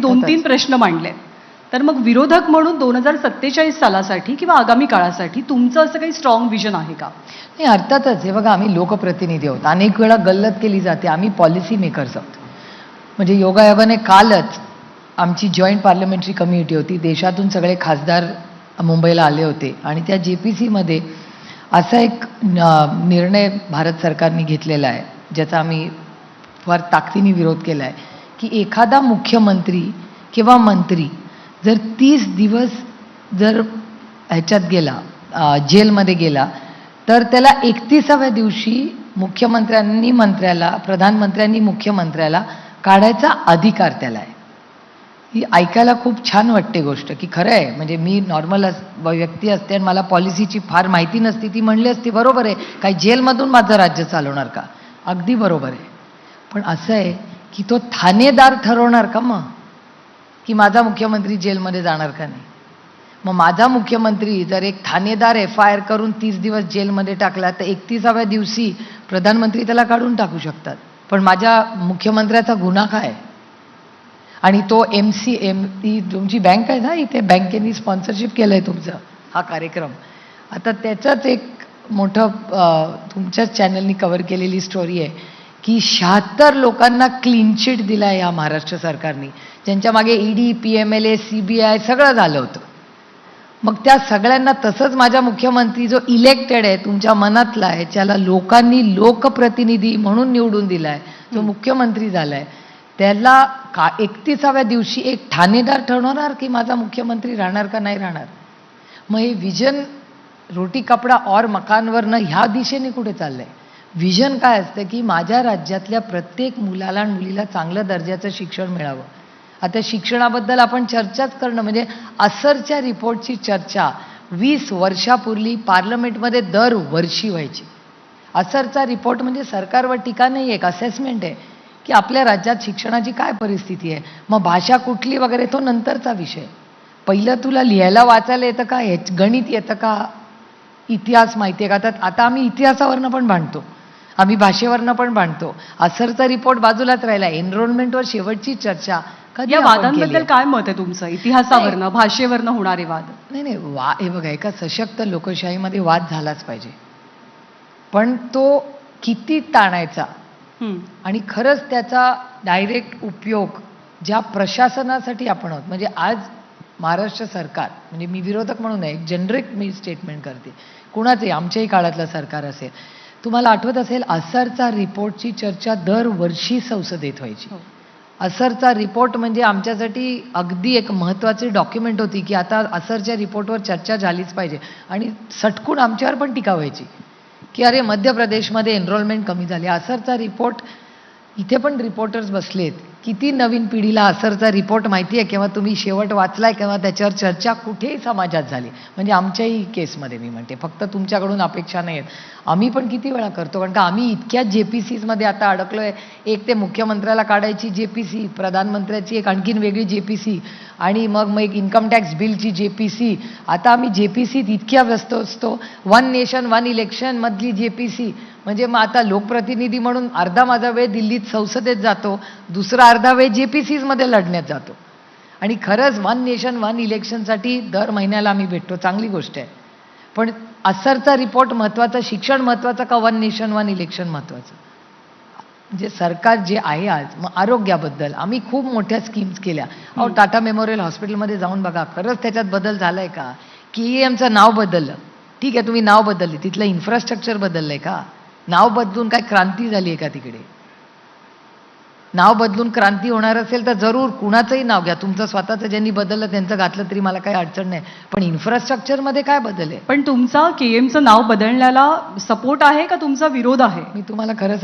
2-3 प्रश्न मांडले. तर मग विरोधक म्हणून 2047 सालासाठी किंवा आगामी काळासाठी तुमचं असं काही स्ट्रॉंग विजन आहे का? नाही, अर्थातच. हे बघा, आम्ही लोकप्रतिनिधी आहोत. अनेक वेळा गल्लत केली जाते. आम्ही पॉलिसी मेकर्स आहोत. म्हणजे योगायोगाने कालच आमची जॉईंट पार्लमेंटरी कमिटी होती. देशातून सगळे खासदार मुंबईला आले होते आणि त्या JPCमध्ये असा एक निर्णय भारत सरकारने घेतलेला आहे, ज्याचा आम्ही फार ताकदीने विरोध केला आहे, की एखादा मुख्यमंत्री किंवा मंत्री जर 30 दिवस जर ह्याच्यात गेला, जेलमध्ये गेला, तर त्याला 31व्या दिवशी मुख्यमंत्र्यांनी मंत्र्याला, प्रधानमंत्र्यांनी मुख्यमंत्र्याला काढायचा अधिकार त्याला आहे. ही ऐकायला खूप छान वाटते गोष्ट, की खरं आहे. म्हणजे मी नॉर्मल व्यक्ती असते आणि मला पॉलिसीची फार माहिती नसती, ती म्हणली असती बरोबर आहे, काही जेलमधून माझं राज्य चालवणार का? अगदी बरोबर आहे. पण असं आहे की तो ठाणेदार ठरवणार का मग, की माझा मुख्यमंत्री जेलमध्ये जाणार का नाही? मग माझा मुख्यमंत्री जर एक ठाणेदार FIR करून 30 दिवस जेलमध्ये टाकला, तर 31व्या दिवशी प्रधानमंत्री त्याला काढून टाकू शकतात. पण माझ्या मुख्यमंत्र्याचा गुन्हा काय? आणि तो ती तुमची बँक आहे ना, इथे बँकेनी स्पॉन्सरशिप केलं आहे तुमचं हा कार्यक्रम. आता त्याचाच एक मोठं तुमच्याच चॅनलनी कव्हर केलेली स्टोरी आहे की 76 लोकांना क्लीन चिट दिला आहे या महाराष्ट्र सरकारने, ज्यांच्या मागे ED, PMLA, CBI सगळं झालं होतं. मग त्या सगळ्यांना तसंच माझा मुख्यमंत्री जो इलेक्टेड आहे, तुमच्या मनातला आहे, ज्याला लोकांनी लोकप्रतिनिधी म्हणून निवडून दिला आहे, जो मुख्यमंत्री झाला आहे, त्याला 31व्या दिवशी एक ठाणेदार ठरवणार की माझा मुख्यमंत्री राहणार का नाही राहणार? मग हे विजन रोटी कपडा और मकानवरनं ह्या दिशेने कुठे चाललंय? विजन काय असतं की माझ्या राज्यातल्या प्रत्येक मुलाला आणि मुलीला चांगलं दर्जाचं शिक्षण मिळावं. आता शिक्षणाबद्दल आपण चर्चाच करणं म्हणजे असरच्या रिपोर्टची चर्चा 20 वर्षापूर्वी पार्लमेंटमध्ये दरवर्षी व्हायची. असरचा रिपोर्ट म्हणजे सरकारवर टीका नाही, एक असेसमेंट आहे की आपल्या राज्यात शिक्षणाची काय परिस्थिती आहे. मग भाषा कुठली वगैरे तो नंतरचा विषय. पहिलं तुला लिहायला वाचायला येतं का, गणित येतं का, इतिहास माहिती आहे का? आता आम्ही इतिहासावरनं पण भांडतो, आम्ही भाषेवरनं पण भांडतो. असरचा रिपोर्ट बाजूलाच राहिला. एनरोलमेंटवर शेवटची चर्चा कधी या आपण वादांबद्दल केली? काय मत आहे तुमचं? इतिहासावरनं, भाषेवरनं होणारे वाद? नाही, हे बघा, एका सशक्त लोकशाहीमध्ये वाद झालाच पाहिजे, पण तो किती ताणायचा आणि खरंच त्याचा डायरेक्ट उपयोग ज्या प्रशासनासाठी आपण आहोत. म्हणजे आज महाराष्ट्र सरकार, म्हणजे मी विरोधक म्हणून नाही, जनरिक मी स्टेटमेंट करते, कुणाचंही आमच्याही काळातलं सरकार असेल. तुम्हाला आठवत असेल, असरचा रिपोर्टची चर्चा दरवर्षी संसदेत व्हायची. असरचा रिपोर्ट म्हणजे आमच्यासाठी अगदी एक महत्त्वाची डॉक्युमेंट होती की आता असरच्या रिपोर्टवर चर्चा झालीच पाहिजे. आणि सटकून आमच्यावर पण टीका व्हायची की अरे मध्य प्रदेशमध्ये एनरोलमेंट कमी झाली. असरचा रिपोर्ट, इथे पण रिपोर्टर्स बसलेत, किती नवीन पिढीला असरचा रिपोर्ट माहिती आहे किंवा तुम्ही शेवट वाचलाय किंवा त्याच्यावर चर्चा कुठेही समाजात झाली? म्हणजे आमच्याही केसमध्ये मी म्हणते, फक्त तुमच्याकडून अपेक्षा नाही आहेत, आम्ही पण किती वेळा करतो. कारण का आम्ही इतक्या JPCमध्ये आता अडकलोय. एक ते मुख्यमंत्र्याला काढायची JPC, प्रधानमंत्र्याची एक आणखीन वेगळी JPC, आणि मग एक इन्कम टॅक्स बिलची JPC. आता आम्ही JPCत इतक्या व्यस्त असतो. 1 नेशन 1 इलेक्शन मधली JPC. म्हणजे मग आता लोकप्रतिनिधी म्हणून अर्धा माझा वेळ दिल्लीत संसदेत जातो, दुसरा अर्धा वेळ JPCमध्ये लढण्यात जातो. आणि खरंच 1 नेशन 1 इलेक्शनसाठी दर महिन्याला आम्ही भेटतो, चांगली गोष्ट आहे. पण असरचा रिपोर्ट महत्त्वाचा, शिक्षण महत्त्वाचं का 1 नेशन 1 इलेक्शन महत्त्वाचं? म्हणजे सरकार जे आहे आज, मग आरोग्याबद्दल आम्ही खूप मोठ्या स्कीम्स केल्या. अहो, टाटा मेमोरियल हॉस्पिटलमध्ये जाऊन बघा, खरंच त्याच्यात बदल झालाय का? KEMचं नाव बदललं, ठीक आहे, तुम्ही नाव बदलले, तिथलं इन्फ्रास्ट्रक्चर बदललंय का? नाव बदलून काय क्रांती झाली आहे का तिकडे? नाव बदलून क्रांती होणार असेल तर जरूर कुणाचंही नाव घ्या, तुमचं स्वतःचं ज्यांनी बदललं त्यांचं घातलं तरी मला काही अडचण नाही. पण इन्फ्रास्ट्रक्चरमध्ये काय बदल आहे? पण तुमचा KEMचं नाव बदलण्याला सपोर्ट आहे का तुमचा विरोध आहे? मी तुम्हाला खरं सांगू